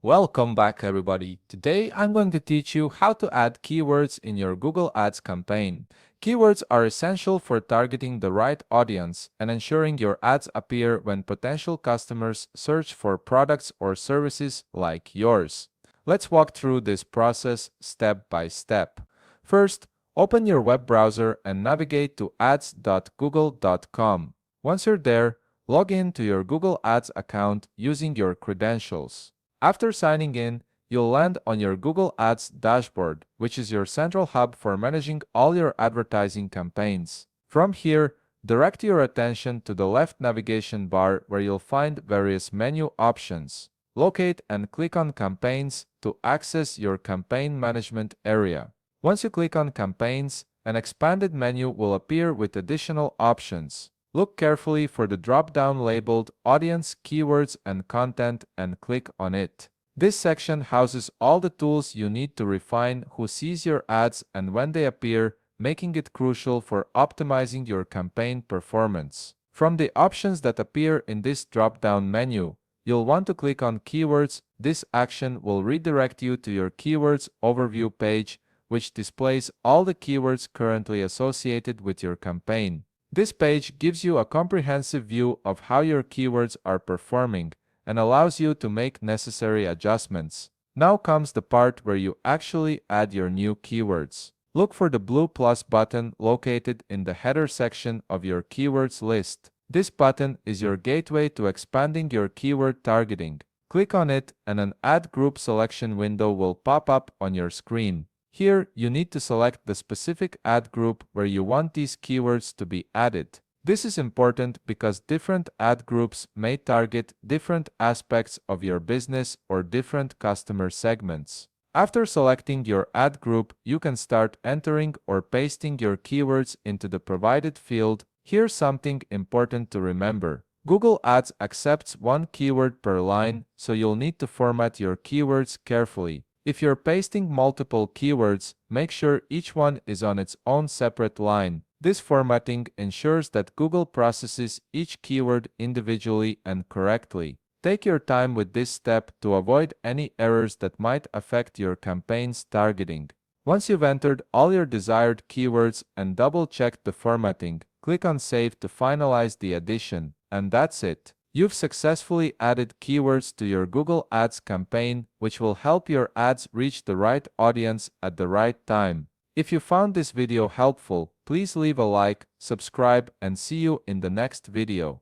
Welcome back, everybody. Today I'm going to teach you how to add keywords in your Google Ads campaign. Keywords are essential for targeting the right audience and ensuring your ads appear when potential customers search for products or services like yours. Let's walk through this process step by step. First, open your web browser and navigate to ads.google.com. Once you're there, log in to your Google Ads account using your credentials. After signing in, you'll land on your Google Ads dashboard, which is your central hub for managing all your advertising campaigns. From here, direct your attention to the left navigation bar where you'll find various menu options. Locate and click on Campaigns to access your campaign management area. Once you click on Campaigns, an expanded menu will appear with additional options. Look carefully for the drop-down labeled Audience, Keywords, and Content and click on it. This section houses all the tools you need to refine who sees your ads and when they appear, making it crucial for optimizing your campaign performance. From the options that appear in this drop-down menu, you'll want to click on Keywords. This action will redirect you to your Keywords Overview page, which displays all the keywords currently associated with your campaign. This page gives you a comprehensive view of how your keywords are performing and allows you to make necessary adjustments. Now comes the part where you actually add your new keywords. Look for the blue plus button located in the header section of your keywords list. This button is your gateway to expanding your keyword targeting. Click on it and an Add Group selection window will pop up on your screen. Here, you need to select the specific ad group where you want these keywords to be added. This is important because different ad groups may target different aspects of your business or different customer segments. After selecting your ad group, you can start entering or pasting your keywords into the provided field. Here's something important to remember. Google Ads accepts one keyword per line, so you'll need to format your keywords carefully. If you're pasting multiple keywords, make sure each one is on its own separate line. This formatting ensures that Google processes each keyword individually and correctly. Take your time with this step to avoid any errors that might affect your campaign's targeting. Once you've entered all your desired keywords and double-checked the formatting, click on Save to finalize the addition. And that's it. You've successfully added keywords to your Google Ads campaign, which will help your ads reach the right audience at the right time. If you found this video helpful, please leave a like, subscribe, and see you in the next video.